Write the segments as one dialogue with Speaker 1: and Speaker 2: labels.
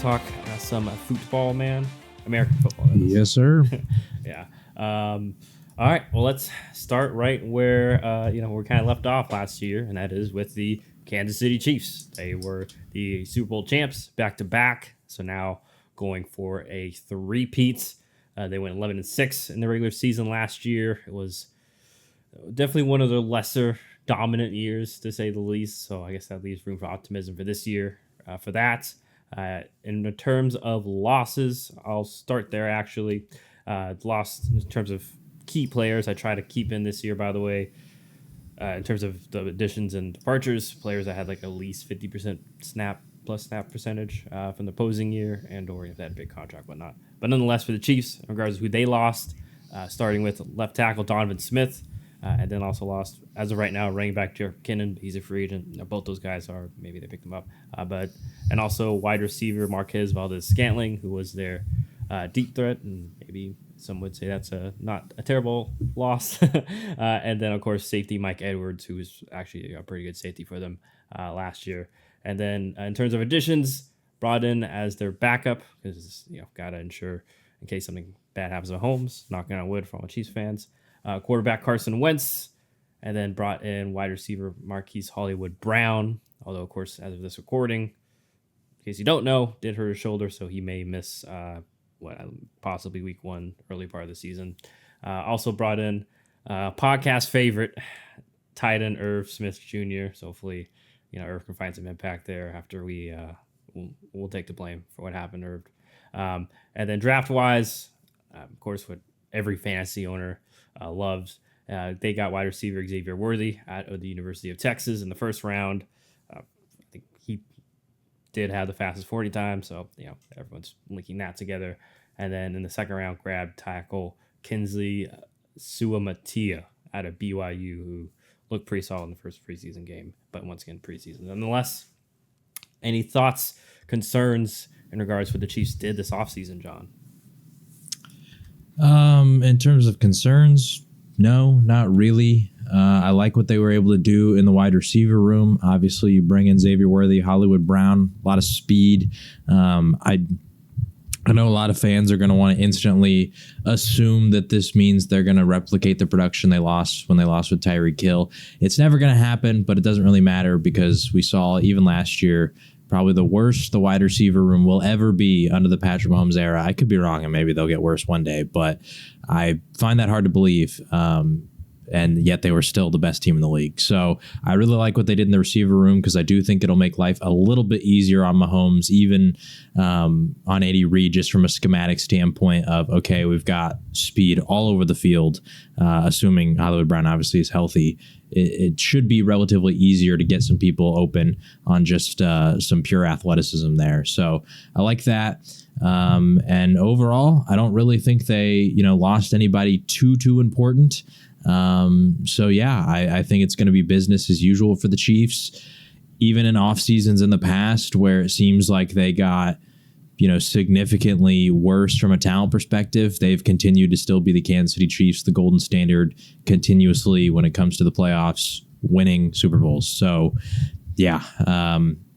Speaker 1: talk some football, man. American football.
Speaker 2: Yes, sir.
Speaker 1: Yeah. All right. Well, let's start right where we're kind of left off last year, and that is with the Kansas City Chiefs. They were the Super Bowl champs back to back, so now going for a three-peat. They went 11-6 in the regular season last year. It was definitely one of the lesser dominant years, to say the least. So I guess that leaves room for optimism for this year. For that, in the terms of losses, I'll start there. Actually, lost in terms of key players. I try to keep in this year, by the way. In terms of the additions and departures, players that had like at least 50% snap percentage from the opposing year, and or if they had a big contract, whatnot. But nonetheless, for the Chiefs, in regards to who they lost, starting with left tackle Donovan Smith, and then also lost, as of right now, running back Jarek Kinnan. He's a free agent. Both those guys are, maybe they picked him up. And also wide receiver Marquez Valdez-Scantling, who was their deep threat, and maybe some would say that's not a terrible loss. And then, of course, safety Mike Edwards, who was actually a pretty good safety for them last year. And then in terms of additions, brought in as their backup, because got to ensure in case something bad happens at Holmes, knocking on wood for all the Chiefs fans. Quarterback Carson Wentz, and then brought in wide receiver Marquise Hollywood Brown, although, of course, as of this recording, in case you don't know, did hurt his shoulder, so he may miss possibly week one, early part of the season. Also brought in podcast favorite, tight end Irv Smith Jr., so hopefully Irv can find some impact there after we'll take the blame for what happened to Irv. And then draft-wise, of course, what every fantasy owner loves. They got wide receiver Xavier Worthy out of the University of Texas in the first round. I think he did have the fastest 40 time, so everyone's linking that together. And then in the second round, grabbed tackle Kinsley Suamatia out of BYU, who looked pretty solid in the first preseason game, but once again, preseason. Nonetheless, any thoughts, concerns in regards to what the Chiefs did this offseason, John?
Speaker 2: In terms of concerns, no, not really. I like what they were able to do in the wide receiver room. Obviously, you bring in Xavier Worthy, Hollywood Brown, a lot of speed. I know a lot of fans are going to want to instantly assume that this means they're going to replicate the production they lost when they lost with Tyreek Hill. It's never going to happen, but it doesn't really matter because we saw even last year probably the worst the wide receiver room will ever be under the Patrick Mahomes era. I could be wrong, and maybe they'll get worse one day, but I find that hard to believe. And yet they were still the best team in the league. So I really like what they did in the receiver room because I do think it'll make life a little bit easier on Mahomes, even on Andy Reid, just from a schematic standpoint of, okay, we've got speed all over the field, assuming Hollywood Brown obviously is healthy. It should be relatively easier to get some people open on just some pure athleticism there. So I like that. And overall, I don't really think they, lost anybody too important. So yeah, I think it's going to be business as usual for the Chiefs, even in off seasons in the past where it seems like they got, significantly worse from a talent perspective. They've continued to still be the Kansas City Chiefs, the golden standard continuously when it comes to the playoffs, winning Super Bowls. So yeah,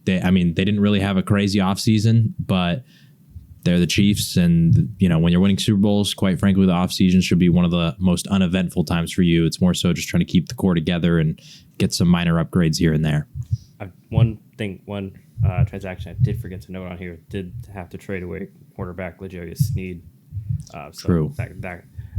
Speaker 2: they didn't really have a crazy off season, but they're the Chiefs, and when you're winning Super Bowls, quite frankly, the offseason should be one of the most uneventful times for you. It's more so just trying to keep the core together and get some minor upgrades here and there.
Speaker 1: One transaction I did forget to note on here, did have to trade away quarterback L'Jarius Sneed.
Speaker 2: True.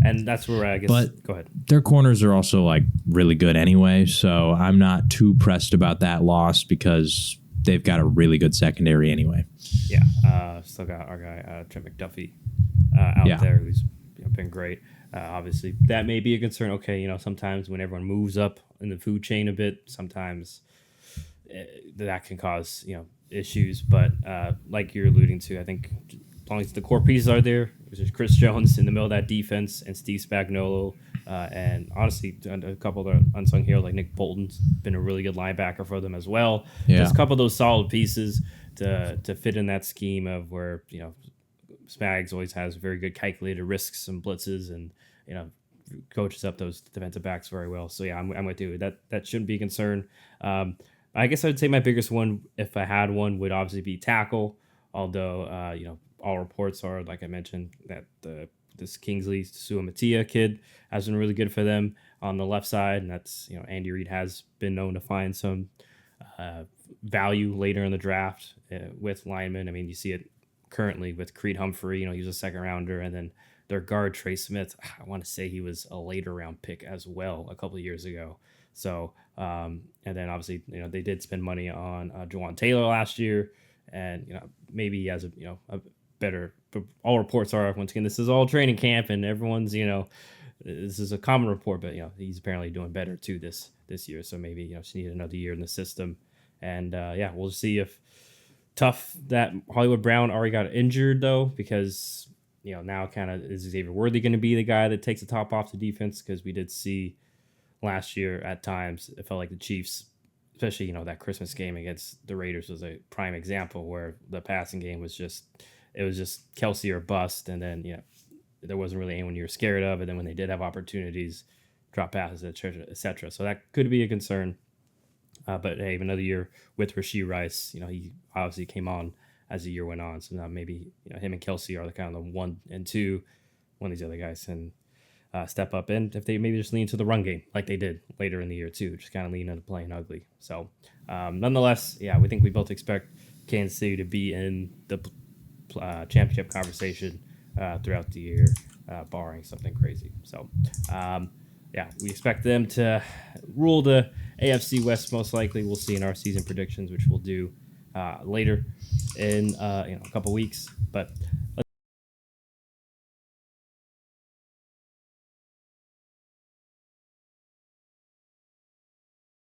Speaker 1: And that's where I guess.
Speaker 2: But
Speaker 1: go ahead.
Speaker 2: Their corners are also really good anyway, so I'm not too pressed about that loss because they've got a really good secondary anyway.
Speaker 1: Yeah, still got our guy Trent McDuffie out there, who's been great. Obviously, that may be a concern. Okay, sometimes when everyone moves up in the food chain a bit, sometimes that can cause issues. But like you're alluding to, I think as long as the core pieces are there, there's Chris Jones in the middle of that defense and Steve Spagnuolo. And honestly, a couple of the unsung heroes like Nick Bolton's been a really good linebacker for them as well.
Speaker 2: Yeah.
Speaker 1: Just a couple of those solid pieces to fit in that scheme of where Spags always has very good calculated risks and blitzes, and coaches up those defensive backs very well. So yeah, I'm with you. That shouldn't be a concern. I guess I would say my biggest one, if I had one, would obviously be tackle. Although all reports are, like I mentioned, that this Kingsley Suamatia kid has been really good for them on the left side, and that's Andy Reid has been known to find some value later in the draft with linemen. I mean, you see it currently with Creed Humphrey. He was a second rounder, and then their guard Trey Smith. I want to say he was a later round pick as well a couple of years ago. So and then obviously they did spend money on Jawan Taylor last year, and maybe he has a better. But all reports are, once again, this is all training camp, and everyone's this is a common report, but he's apparently doing better too this year. So maybe just need another year in the system, and we'll see if tough that Hollywood Brown already got injured though, because now kind of is Xavier Worthy going to be the guy that takes the top off the defense, because we did see last year at times it felt like the Chiefs, especially that Christmas game against the Raiders, was a prime example where the passing game was just Kelsey or bust, and then there wasn't really anyone you were scared of, and then when they did have opportunities, drop passes, etc. So that could be a concern. But hey, another year with Rashee Rice, he obviously came on as the year went on. So now maybe him and Kelsey are the kind of the 1 and 2. One of these other guys can step up, and if they maybe just lean to the run game like they did later in the year too, just kind of lean into playing ugly. So nonetheless, we think we both expect Kansas City to be in the championship conversation throughout the year, barring something crazy. So we expect them to rule the AFC West most likely. We'll see in our season predictions, which we'll do later in a couple weeks. But